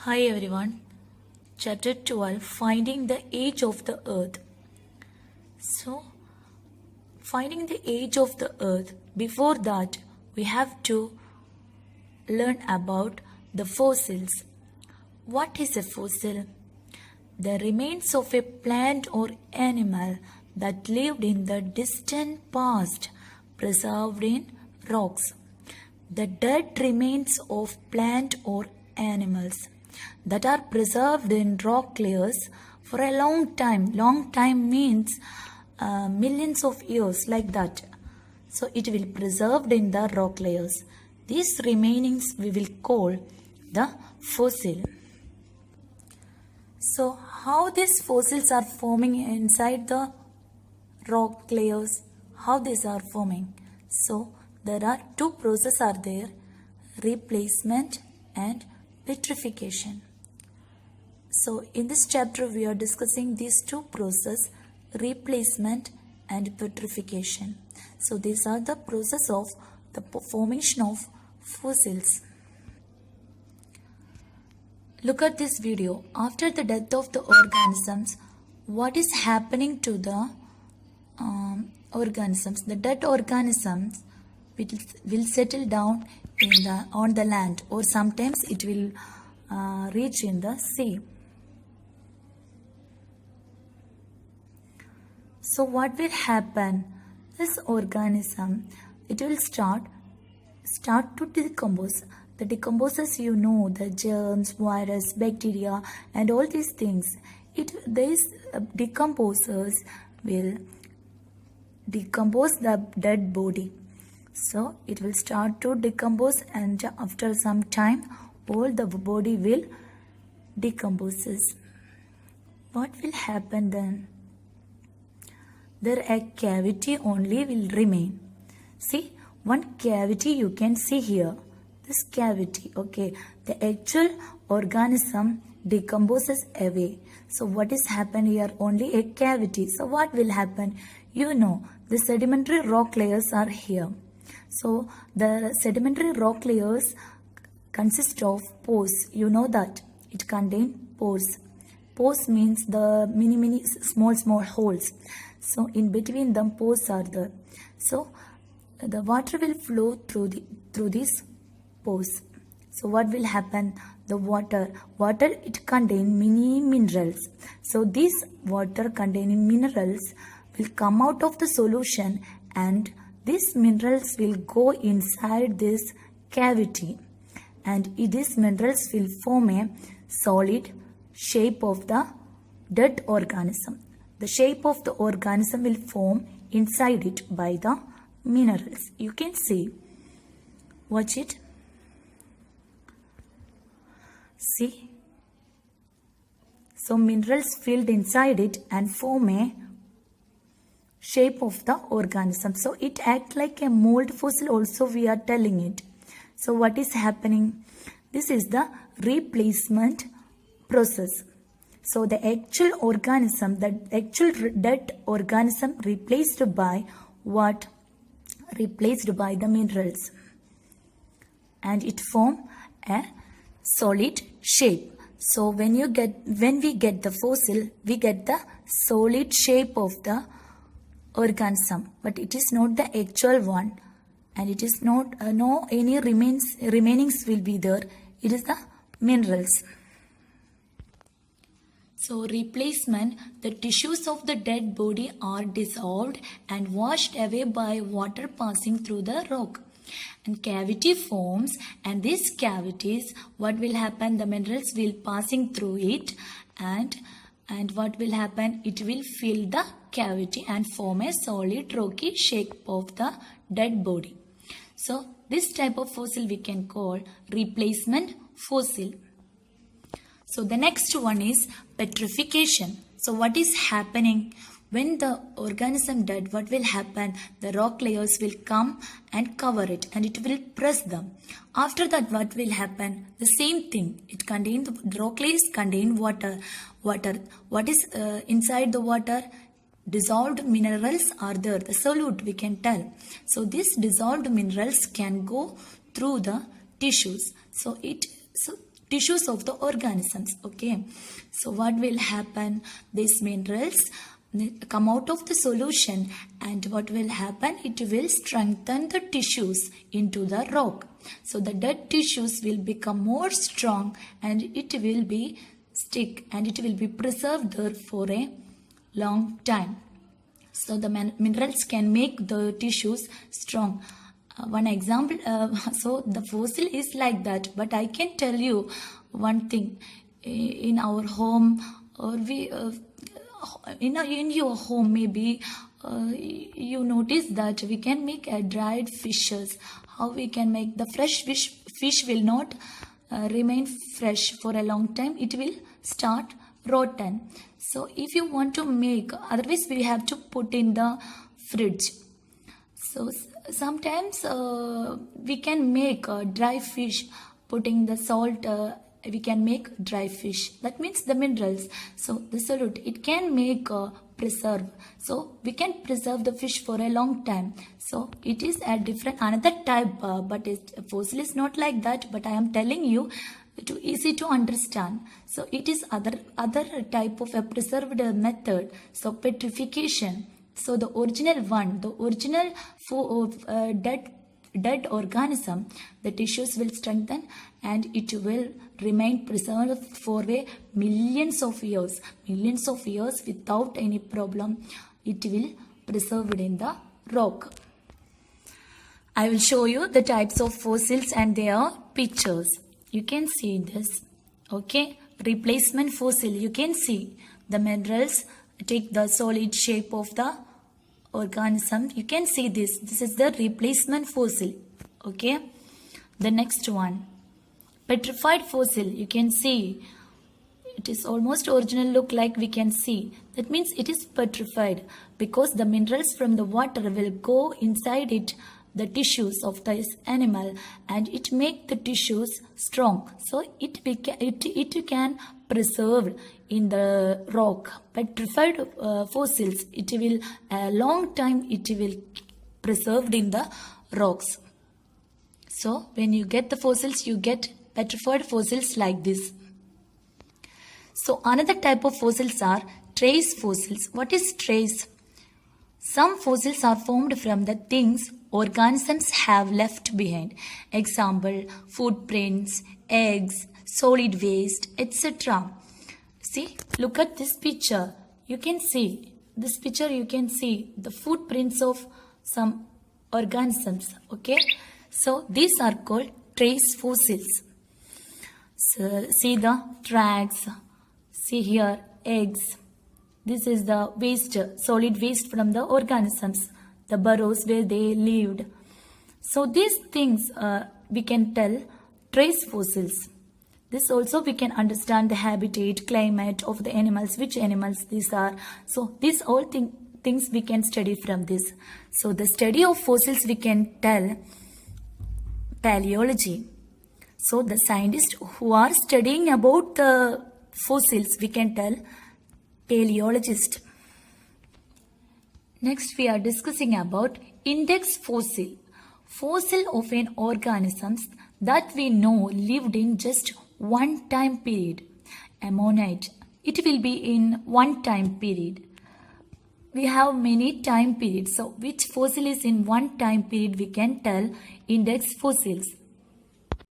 Hi everyone, Chapter 12 Finding the Age of the Earth. So, finding the age of the Earth, before that, we have to learn about the fossils. What is a fossil? The remains of a plant or animal that lived in the distant past, preserved in rocks. The dead remains of plant or animals that are preserved in rock layers for a long time. Long time means millions of years, like that. So it will be preserved in the rock layers. These remainings we will call the fossil. So how these fossils are forming inside the rock layers? How these are forming? So there are two processes are there: replacement and petrification. So in this chapter we are discussing these two processes, replacement and petrification. So these are the process of the formation of fossils. Look at this video. After the death of the organisms, what is happening to the organisms? The dead organisms will settle down on the land, or sometimes it will reach in the sea. So what will happen? This organism, it will start to decompose. The decomposers, the germs, virus, bacteria, and all these things. These decomposers will decompose the dead body. So it will start to decompose, and after some time all the body will decomposes. What will happen then? There a cavity only will remain. See, one cavity you can see here. This cavity, okay. The actual organism decomposes away. So what is happened here? Only a cavity. So what will happen? The sedimentary rock layers are here. So the sedimentary rock layers consist of pores. You know that it contains pores. Pores means the many small holes. So in between them pores are there. So the water will flow through these pores. So what will happen? The water it contains many minerals. So these water containing minerals will come out of the solution, and these minerals will go inside this cavity, and these minerals will form a solid shape of the dead organism. The shape of the organism will form inside it by the minerals. You can see. Watch it. See. So minerals filled inside it and form a shape of the organism. So it acts like a mold fossil also, we are telling it. So what is happening? This is the replacement process. So the actual organism, the actual dead organism replaced by what? Replaced by the minerals. And it form a solid shape. So when we get the fossil, we get the solid shape of the organism, but it is not the actual one, and it is not any remainings will be there. It is the minerals. So replacement, the tissues of the dead body are dissolved and washed away by water passing through the rock, and cavity forms, and these cavities, what will happen? The minerals will passing through it, and what will happen? It will fill the cavity and form a solid rocky shape of the dead body. So this type of fossil we can call replacement fossil. So the next one is petrification. So what is happening? When the organism dead, what will happen? The rock layers will come and cover it, and it will press them. After that, what will happen? The same thing. The rock layers contain water. What is inside the water? Dissolved minerals are there. The solute we can tell. So these dissolved minerals can go through the tissues. So tissues of the organisms. Okay, so what will happen? These minerals come out of the solution, and what will happen? It will strengthen the tissues into the rock. So the dead tissues will become more strong, and it will be stick, and it will be preserved there for a long time. So the minerals can make the tissues strong. One example, so the fossil is like that, but I can tell you one thing. In our home, or we in your home, maybe you notice that we can make dried fishes. How we can make the fresh fish will not remain fresh for a long time. It will start rotten. So if you want to make, otherwise we have to put in the fridge. So sometimes we can make dry fish, putting the salt. We can make dry fish. That means the minerals. So the solute, it can make preserve. So we can preserve the fish for a long time. So it is a different another type, but fossil is not like that. But I am telling you, to easy to understand. So it is other type of a preserved method. So petrification. So the original one, the original dead organism, the tissues will strengthen, and it will remain preserved for millions of years without any problem. It will preserved in the rock. I will show you the types of fossils and their pictures. You can see this. Okay, replacement fossil. You can see the minerals take the solid shape of the organism. You can see this. This is the replacement fossil. Okay, the next one, petrified fossil. You can see it is almost original look, like we can see. That means it is petrified because the minerals from the water will go inside it, the tissues of this animal, and it make the tissues strong. So it can preserve in the rock. Petrified fossils, it will a long time it will preserved in the rocks. So when you get the fossils, you get petrified fossils like this. So another type of fossils are trace fossils. What is trace? Some fossils are formed from the things organisms have left behind. Example, footprints, eggs, solid waste, etc. See, look at this picture. You can see this picture. You can see the footprints of some organisms. Okay, so these are called trace fossils. So see the tracks. See here, eggs. This is the waste, solid waste from the organisms, the burrows where they lived. So these things we can tell trace fossils. This also we can understand the habitat, climate of the animals, which animals these are. So these all things we can study from this. So the study of fossils we can tell paleology. So the scientists who are studying about the fossils we can tell paleologist. Next we are discussing about index fossil. Fossil of an organisms that we know lived in just one time period. Ammonite, it will be in one time period. We have many time periods. So which fossil is in one time period we can tell index fossils.